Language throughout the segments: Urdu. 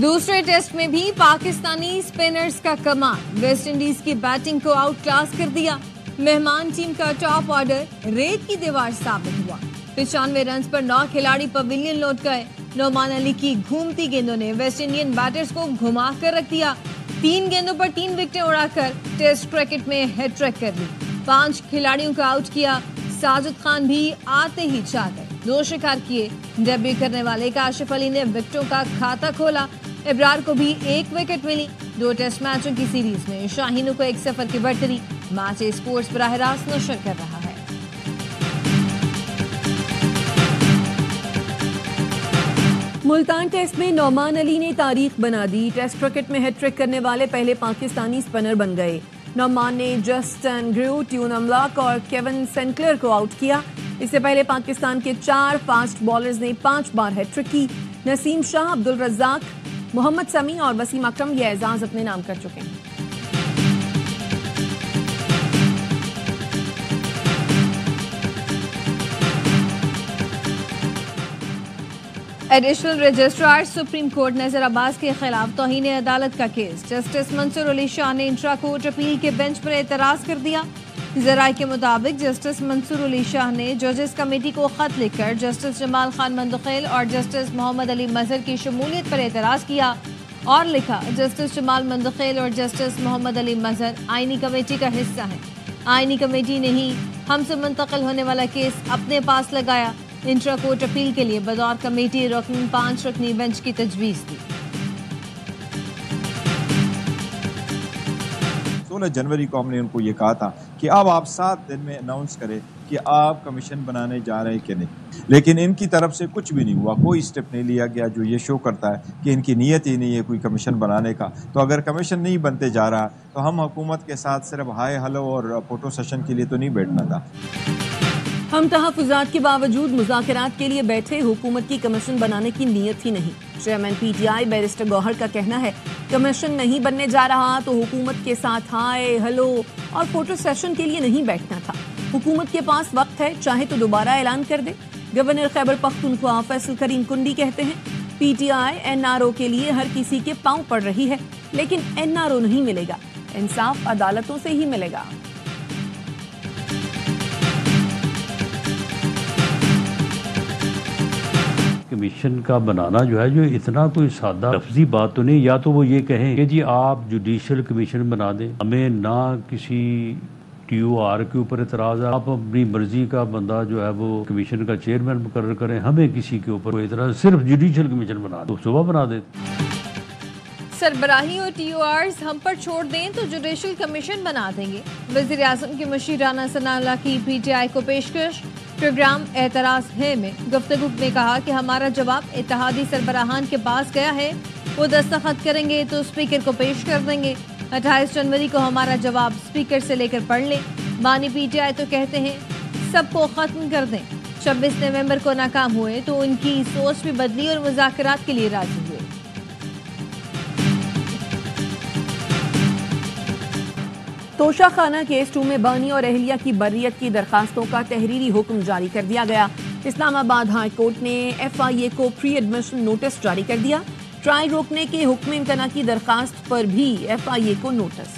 دوسرے ٹیسٹ میں بھی پاکستانی اسپنرز کا کمال، ویسٹ انڈیز کی بیٹنگ کو آؤٹ کلاس کر دیا۔ مہمان ٹیم کا ٹاپ آرڈر ریت کی دیوار ثابت ہوا۔ 95 رنز پر 9 کھلاڑی پویلین لوٹ گئے۔ نعمان علی کی گھومتی گیندوں نے ویسٹ انڈین بیٹرز کو گھما کر رکھ دیا۔ 3 گیندوں پر 3 وکٹیں اڑا کر ٹیسٹ کرکٹ میں ہیٹ ٹرک کر لی۔ 5 کھلاڑیوں کو آؤٹ کیا۔ ساجد خان بھی آتے ہی چھا گئے، 2 شکار کیے۔ ڈیبیو کرنے والے کاشف علی نے وکٹوں کا کھاتا کھولا۔ ابرار کو بھی 1 وکٹ ملی۔ 2 ٹیسٹ میچوں کی سیریز میں شاہینوں کو 1-0 کی برتری۔ میچ اسپورٹس براہ راست نشر کر رہا ہے۔ ملتان ٹیسٹ میں نعمان علی نے تاریخ بنا دی۔ ٹیسٹ کرکٹ میں ہیٹ ٹرک کرنے والے پہلے پاکستانی اسپنر بن گئے۔ نعمان نے جسٹن گریو، ٹیون املاک اور کیون سینکلر کو آؤٹ کیا۔ اس سے پہلے پاکستان کے 4 فاسٹ بالرز نے 5 بار ہیٹ ٹرک کی۔ نسیم شاہ، عبدالرزاق، محمد سمیع اور وسیم اکرم یہ اعزاز اپنے نام کر چکے ہیں۔ Additional registrar supreme court Nazir Abbas کے خلاف توہین عدالت کا کیس، جسٹس منصور علی شاہ نے انٹرا کورٹ اپیل کے بینچ پر اعتراض کر دیا۔ ذرائع کے مطابق جسٹس منصور علی شاہ نے ججز کمیٹی کو خط لکھ کر جسٹس جمال خان مندخیل اور جسٹس محمد علی مظہر کی شمولیت پر اعتراض کیا اور لکھا، جسٹس جمال مندخیل اور جسٹس محمد علی مظہر آئینی کمیٹی کا حصہ ہیں۔ آئینی کمیٹی نے ہی ہم سے منتقل ہونے والا کیس اپنے پاس لگایا۔ انٹرا کورٹ اپیل کے لیے بطور کمیٹی رکن 5 رکنی بینچ کی تجویز دی۔ 16 جنوری کو ہم نے ان کو یہ کہا تھا کہ اب آپ 7 دن میں اناؤنس کریں کہ آپ کمیشن بنانے جا رہے ہیں کہ نہیں، لیکن ان کی طرف سے کچھ بھی نہیں ہوا، کوئی اسٹیپ نہیں لیا گیا جو یہ شو کرتا ہے کہ ان کی نیت ہی نہیں ہے کوئی کمیشن بنانے کا۔ تو اگر کمیشن نہیں بنتے جا رہا تو ہم حکومت کے ساتھ صرف ہائے ہلو اور فوٹو سیشن کے لیے تو نہیں بیٹھنا تھا۔ ہم تحفظات کے باوجود مذاکرات کے لیے بیٹھے، حکومت کی کمیشن بنانے کی نیت ہی نہیں۔ Chairman P T I barrister Gohar کا کہنا ہے کمیشن نہیں بننے جا رہا تو حکومت کے ساتھ ہائے ہلو اور فوٹو سیشن کے لیے نہیں بیٹھنا تھا۔ حکومت کے پاس وقت ہے، چاہے تو دوبارہ اعلان کر دے۔ گورنر خیبر پختونخوا فیصل کریم کنڈی کہتے ہیں P T I N R O کے لیے ہر کسی کے پاؤں پڑ رہی ہے، لیکن این آر او نہیں ملے گا، انصاف عدالتوں سے ہی ملے گا۔ کمیشن کا بنانا جو ہے جو اتنا کوئی سادہ لفظی بات تو نہیں، یا تو وہ یہ کہیں کہ جی آپ جوڈیشل کمیشن بنا دیں، ہمیں نہ کسی ٹی او آر کے اوپر اعتراض ہے، آپ اپنی مرضی کا بندہ جو ہے وہ کمیشن کا چیئرمین مقرر کریں، ہمیں کسی کے اوپر کوئی اعتراض، صرف جوڈیشل کمیشن بنا دیں، صبح بنا دیں۔ سربراہی اور ٹی او آرز ہم پر چھوڑ دیں تو جوڈیشل کمیشن بنا دیں گے۔ وزیر اعظم کی مشیرانہ ثناء اللہ کی پی ٹی آئی کو پیشکش۔ پروگرام اعتراض ہے میں گفتگو میں کہا کہ ہمارا جواب اتحادی سربراہان کے پاس گیا ہے، وہ دستخط کریں گے تو اسپیکر کو پیش کر دیں گے۔ 28 جنوری کو ہمارا جواب اسپیکر سے لے کر پڑھ لیں۔ بانی پی ٹی آئی تو کہتے ہیں سب کو ختم کر دیں۔ 26 نومبر کو ناکام ہوئے تو ان کی سوچ بھی بدلی اور مذاکرات کے لیے راضی ہوئے۔ توشہ خانہ کیس 2 میں بانی اور اہلیہ کی بریت کی درخواستوں کا تحریری حکم جاری کر دیا گیا۔ اسلام آباد ہائی کورٹ نے ایف آئی اے کو پری ایڈمیشن نوٹس جاری کر دیا۔ ٹرائل روکنے کے حکم امتناع کی درخواست پر بھی ایف آئی اے کو نوٹس۔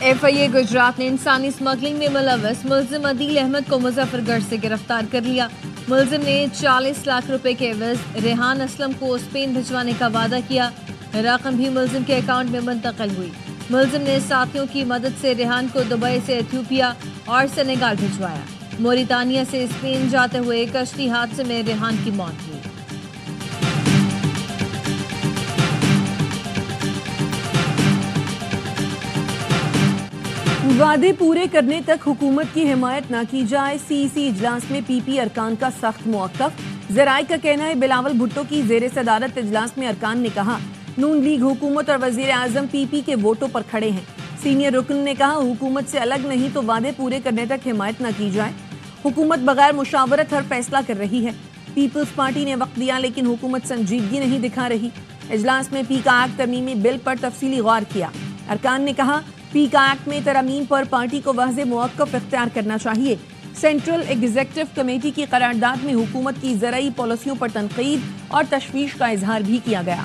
ایف آئی اے گجرات نے انسانی اسمگلنگ میں ملوث ملزم عدیل احمد کو مظفر گڑھ سے گرفتار کر لیا۔ ملزم نے 40 لاکھ روپے کے عوض ریحان اسلم کو اسپین بھجوانے کا وعدہ کیا۔ رقم بھی ملزم کے اکاؤنٹ میں منتقل ہوئی۔ ملزم نے ساتھیوں کی مدد سے ریحان کو دبئی سے ایتھیوپیا اور سینیگال بھجوایا۔ موریتانیہ سے اسپین جاتے ہوئے کشتی حادثے میں ریحان کی موت ہوئی۔ وعدے پورے کرنے تک حکومت کی حمایت نہ کی جائے، سی سی اجلاس میں پی پی ارکان کا سخت موقف۔ ذرائع کا کہنا ہے بلاول بھٹو کی زیر صدارت اجلاس میں ارکان نے کہا نون لیگ حکومت اور وزیر اعظم پی پی کے ووٹوں پر کھڑے ہیں۔ سینئر رکن نے کہا حکومت سے الگ نہیں تو وعدے پورے کرنے تک حمایت نہ کی جائے۔ حکومت بغیر مشاورت ہر فیصلہ کر رہی ہے۔ پیپلز پارٹی نے وقت دیا لیکن حکومت سنجیدگی نہیں دکھا رہی۔ اجلاس میں پی کا ایکٹ ترمیمی بل پر تفصیلی غور کیا۔ ارکان نے کہا پی کا ایکٹ میں ترامیم پر پارٹی کو واضح موقف اختیار کرنا چاہیے۔ سینٹرل ایگزیکٹو کمیٹی کی قرارداد میں حکومت کی زرعی پالیسیوں پر تنقید اور تشویش کا اظہار بھی کیا گیا۔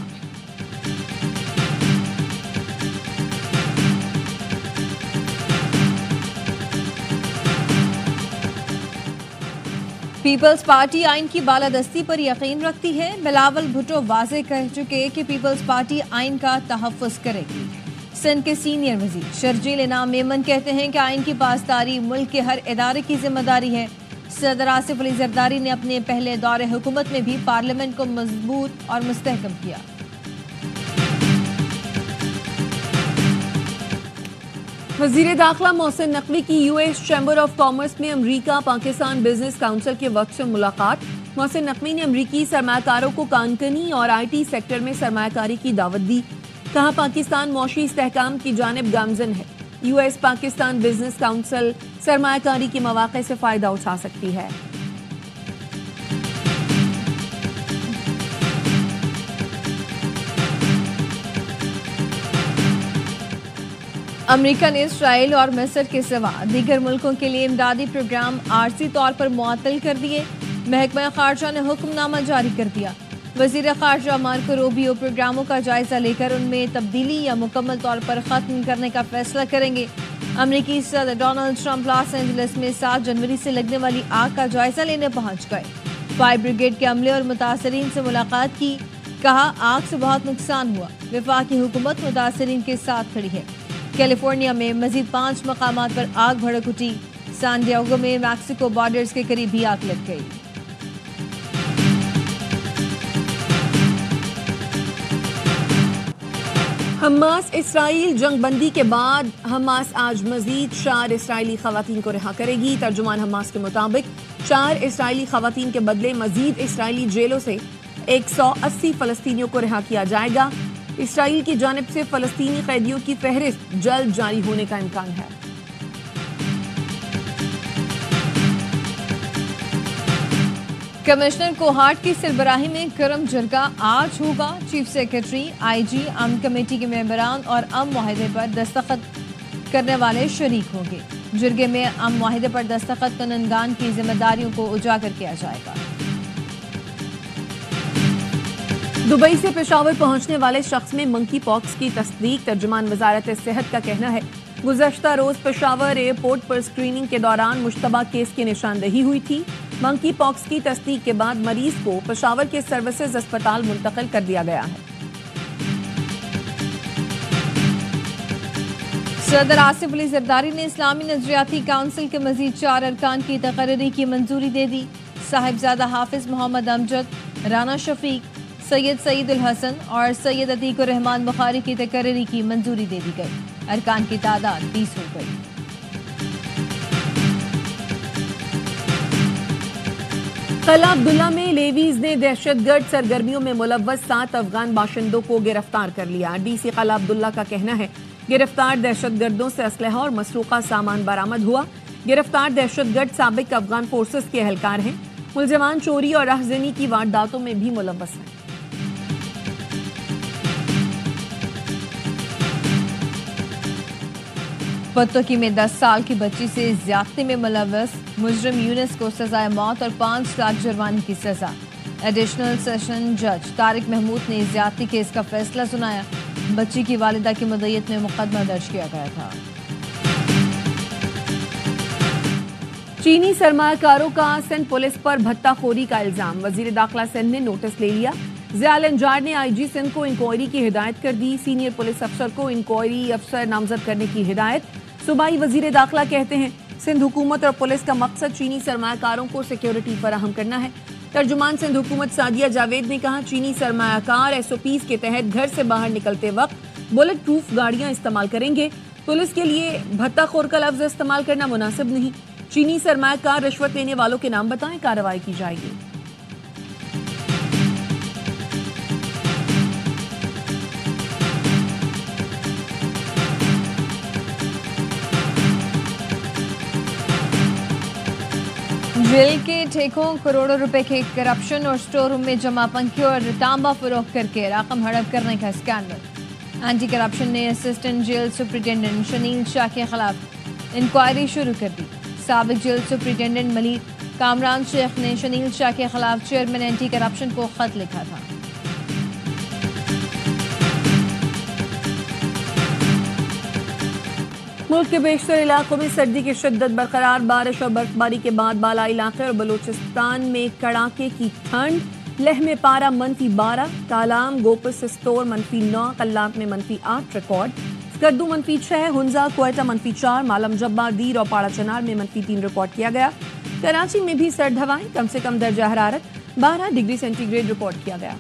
پیپلز پارٹی آئین کی بالادستی پر یقین رکھتی ہے۔ بلاول بھٹو واضح کہہ چکے کہ پیپلز پارٹی آئین کا تحفظ کرے گی۔ سندھ کے سینئر وزیر شرجیل انعام میمن کہتے ہیں کہ آئین کی پاسداری ملک کے ہر ادارے کی ذمہ داری ہے۔ صدر آصف علی زرداری نے اپنے پہلے دور حکومت میں بھی پارلیمنٹ کو مضبوط اور مستحکم کیا۔ وزیر داخلہ محسن نقوی کی U S chamber of commerce میں امریکہ پاکستان بزنس کونسل کے وقت سے ملاقات۔ محسن نقوی نے امریکی سرمایہ کاروں کو کانکنی اور آئی ٹی سیکٹر میں سرمایہ کاری کی دعوت دی۔ کہا پاکستان معاشی استحکام کی جانب گامزن ہے۔ U S Pakistan business council سرمایہ کاری کے مواقع سے فائدہ اٹھا سکتی ہے۔ امریکہ نے اسرائیل اور مصر کے سوا دیگر ملکوں کے لیے امدادی پروگرام عارضی طور پر معطل کر دیے۔ محکمہ خارجہ نے حکم نامہ جاری کر دیا۔ وزیر خارجہ مارکو روبیو پروگراموں کا جائزہ لے کر ان میں تبدیلی یا مکمل طور پر ختم کرنے کا فیصلہ کریں گے۔ امریکی صدر ڈونلڈ ٹرمپ لاس اینجلس میں 7 جنوری سے لگنے والی آگ کا جائزہ لینے پہنچ گئے۔ فائر بریگیڈ کے عملے اور متاثرین سے ملاقات کی۔ کہا آگ سے بہت نقصان ہوا۔ وفاقی حکومت متاثرین کے ساتھ کھڑی ہے۔ کیلیفورنیا میں مزید 5 مقامات پر آگ بھڑک اٹھی۔ سان ڈیگو میں میکسیکو بارڈرز کے قریب بھی آگ لگ گئی۔ حماس اسرائیل جنگ بندی کے بعد حماس آج مزید 4 اسرائیلی خواتین کو رہا کرے گی۔ ترجمان حماس کے مطابق 4 اسرائیلی خواتین کے بدلے مزید اسرائیلی جیلوں سے 180 فلسطینیوں کو رہا کیا جائے گا۔ اسرائیل کی جانب سے فلسطینی قیدیوں کی فہرست جلد جاری ہونے کا امکان ہے۔ کمشنر کوہاٹ کی سربراہی میں کرم جرگہ آج ہوگا۔ چیف سیکرٹری، آئی جی، امن کمیٹی کے ممبران اور امن معاہدے پر دستخط کرنے والے شریک ہوں گے۔ جرگے میں امن معاہدے پر دستخط کنندگان کی ذمہ داریوں کو اجاگر کیا جائے گا۔ دبئی سے پشاور پہنچنے والے شخص میں منکی پاکس کی تصدیق۔ ترجمان وزارت صحت کا کہنا ہے گزشتہ روز پشاور ایئرپورٹ پر اسکریننگ کے دوران مشتبہ کیس کی نشاندہی ہوئی تھی۔ منکی پاکس کی تصدیق کے بعد مریض کو پشاور کے سروسز اسپتال منتقل کر دیا گیا ہے۔ صدر آصف علی زرداری نے اسلامی نظریاتی کونسل کے مزید 4 ارکان کی تقرری کی منظوری دے دی۔ صاحبزادہ حافظ محمد امجد، رانا شفیق، سید سعید الحسن اور سید عتیق الرحمان بخاری کی تقرری کی منظوری دے دی گئی۔ ارکان کی تعداد 20 ہو گئی۔ قلعہ عبداللہ میں لیویز نے دہشت گرد سرگرمیوں میں ملوث 7 افغان باشندوں کو گرفتار کر لیا۔ ڈی سی قلعہ عبداللہ کا کہنا ہے گرفتار دہشت گردوں سے اسلحہ اور مسروقہ سامان برآمد ہوا۔ گرفتار دہشت گرد سابق افغان فورسز کے اہلکار ہیں۔ ملزمان چوری اور راہزنی کی وارداتوں میں بھی ملوث ہیں۔ پتوکی میں 10 سال کی بچی سے زیادتی میں ملوث مجرم یونس کو سزائے موت اور 5 لاکھ جرمانے کی سزا۔ ایڈیشنل سیشن جج طارق محمود نے زیادتی کیس کا فیصلہ سنایا۔ بچی کی والدہ کی مدعیت میں مقدمہ درج کیا گیا تھا۔ چینی سرمایہ کاروں کا سندھ پولیس پر بھتہ خوری کا الزام۔ وزیر داخلہ سندھ نے نوٹس لے لیا۔ ضیاء الانجار نے آئی جی سندھ کو انکوائری کی ہدایت کر دی۔ سینئر پولیس افسر کو انکوائری افسر نامزد کرنے کی ہدایت۔ صوبائی وزیر داخلہ کہتے ہیں سندھ حکومت اور پولیس کا مقصد چینی سرمایہ کاروں کو سیکیورٹی فراہم کرنا ہے۔ ترجمان سندھ حکومت سعدیہ جاوید نے کہا چینی سرمایہ کار ایس او پیز کے تحت گھر سے باہر نکلتے وقت بلٹ پروف گاڑیاں استعمال کریں گے۔ پولیس کے لیے بھتہ خور کا لفظ استعمال کرنا مناسب نہیں۔ چینی سرمایہ کار رشوت لینے والوں کے نام بتائیں، کارروائی کی جائے گی۔ جیل کے ٹھیکوں کروڑوں روپے کے کرپشن اور سٹور روم میں جمع پنکھیوں اور تانبا فروخت کر کے رقم ہڑپ کرنے کا اسکینڈل۔ اینٹی کرپشن نے اسسٹنٹ جیل سپرنٹینڈنٹ شنیل شاہ کے خلاف انکوائری شروع کر دی۔ سابق جیل سپرنٹینڈنٹ ملک کامران شیخ نے شنیل شاہ کے خلاف چیئرمین اینٹی کرپشن کو خط لکھا تھا۔ ملک کے بیشتر علاقوں میں سردی کی شدت برقرار، بارش اور برفباری کے بعد بالائی علاقے اور بلوچستان میں کڑاکے کی ٹھنڈ، لہ میں پارہ -12، کالام گوپر سستور -9، کلات میں -8 ریکارڈ، سکردو -6، ہنزا کوئٹہ -4، مالم جبہ دیر اور پاڑا چنار میں -3 ریکارڈ کیا گیا۔ کراچی میں بھی سرد ہوائیں، کم سے کم درجہ حرارت 12 ڈگری سینٹی گریڈ ریکارڈ کیا گیا۔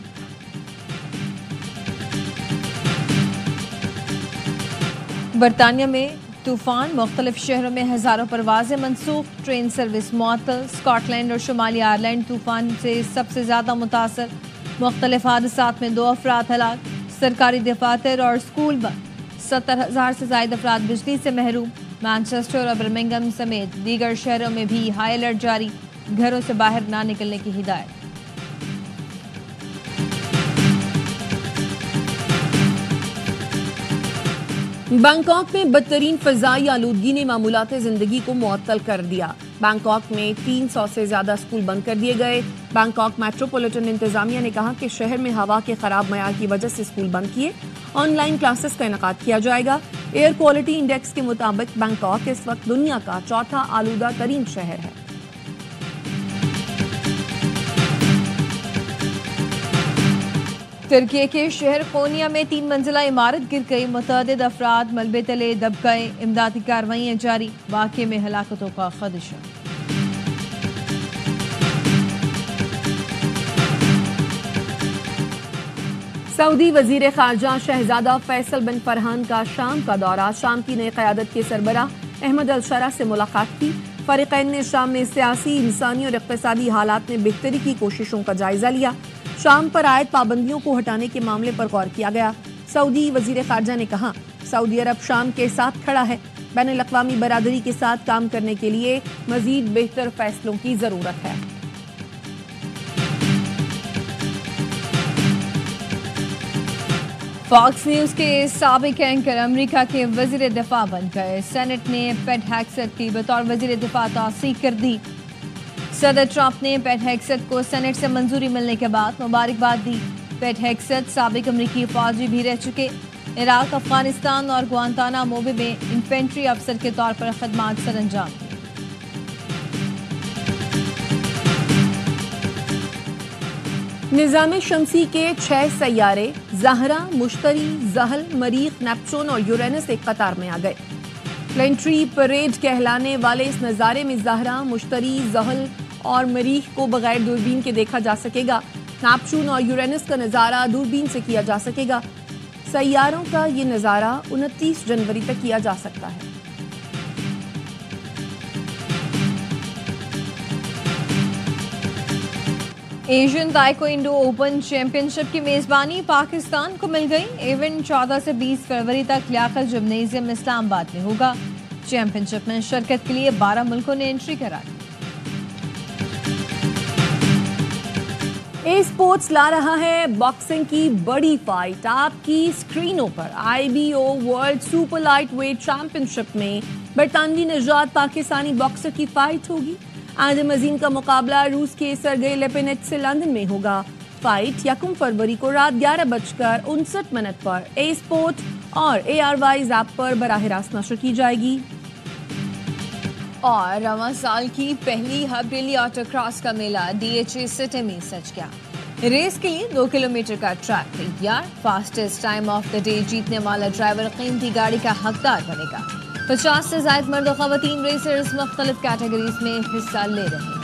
برطانیہ میں طوفان، مختلف شہروں میں ہزاروں پروازیں منسوخ، ٹرین سروس معطل۔ اسکاٹ لینڈ اور شمالی آئرلینڈ طوفان سے سب سے زیادہ متاثر، مختلف حادثات میں 2 افراد ہلاک، سرکاری دفاتر اور اسکول بند، 70,000 سے زائد افراد بجلی سے محروم۔ مانچسٹر اور برمنگھم سمیت دیگر شہروں میں بھی ہائی الرٹ جاری، گھروں سے باہر نہ نکلنے کی ہدایت۔ بینکاک میں بدترین فضائی آلودگی نے معمولات زندگی کو معطل کر دیا۔ بینکاک میں 300 سے زیادہ اسکول بند کر دیے گئے۔ بینکاک میٹروپولیٹن انتظامیہ نے کہا کہ شہر میں ہوا کے خراب معیار کی وجہ سے اسکول بند کیے، آن لائن کلاسز کا انعقاد کیا جائے گا۔ ایئر کوالٹی انڈیکس کے مطابق بینکاک اس وقت دنیا کا 4تھا آلودہ ترین شہر ہے۔ ترکی کے شہر قونیہ میں 3 منزلہ عمارت گر گئی، متعدد افراد ملبے تلے دب گئے، امدادی کارروائیاں جاری، واقعے میں ہلاکتوں کا خدشہ۔ سعودی وزیر خارجہ شہزادہ فیصل بن فرحان کا شام کا دورہ، شام کی نئی قیادت کے سربراہ احمد الشرا سے ملاقات کی۔ فریقین نے شام میں سیاسی، انسانی اور اقتصادی حالات میں بہتری کی کوششوں کا جائزہ لیا۔ شام پر عائد پابندیوں کو ہٹانے کے معاملے پر غور کیا گیا۔ سعودی وزیر خارجہ نے کہا، سعودی عرب شام کے ساتھ کھڑا ہے، بین الاقوامی برادری کے ساتھ کام کرنے کے لیے مزید بہتر فیصلوں کی ضرورت ہے۔ فاکس نیوز کے سابق اینکر امریکہ کے وزیر دفاع بن گئے، سینٹ نے پیٹ ہیگسیت کی بطور وزیر دفاع توثیق کر دی۔ صدر ٹرمپ نے پیٹ ہیگسیت کو سینٹ سے منظوری ملنے کے بعد مبارکباد دی۔ پیٹ ہیگسیت سابق امریکی فوجی بھی رہ چکے، عراق، افغانستان اور گوانتانامو میں انفینٹری افسر کے طور پر خدمات سر انجام دی۔ نظام شمسی کے 6 سیارے زہرہ، مشتری، زحل، مریخ، نیپچون اور یورینس ایک قطار میں آ گئے۔ پلینٹری پریڈ کہلانے والے اس نظارے میں زہرہ، مشتری، زحل اور مریخ کو بغیر دوربین کے دیکھا جا سکے گا۔ نیپچون اور یورینس کا نظارہ دوربین سے کیا جا سکے گا۔ سیاروں کا یہ نظارہ 29 جنوری تک کیا جا سکتا ہے۔ ایشین تائیکوانڈو اوپن چیمپئن شپ کی میزبانی پاکستان کو مل گئی۔ ایونٹ 14 سے 20 فروری تک لیاقت جمنیزیم اسلام آباد میں ہوگا۔ چیمپئن شپ میں شرکت کے لیے 12 ملکوں نے انٹری کرا دی۔ اے اسپورٹس لا رہا ہے باکسنگ کی بڑی فائٹ آپ کی اسکرینوں پر۔ IBO world super light weight championship میں برطانوی نژاد پاکستانی باکسر کی فائٹ ہوگی۔ آدم عظیم کا مقابلہ روس کے سرگئی لیپینٹ سے لندن میں ہوگا۔ فائٹ 1 فروری کو رات 11:59 پر اے اسپورٹ اور ARY ایپ پر براہ راست نشر کی جائے گی۔ اور رواں سال کی پہلی ہب ریلی آٹو کراس کا میلہ DHA سٹی میں سج گیا۔ ریس کے لیے 2 کلومیٹر کا ٹریک تیار، fastest time of the day جیتنے والا ڈرائیور قیمتی گاڑی کا حقدار بنے گا۔ 50 سے زائد مرد و خواتین ریسرز مختلف کیٹیگریز میں حصہ لے رہے ہیں۔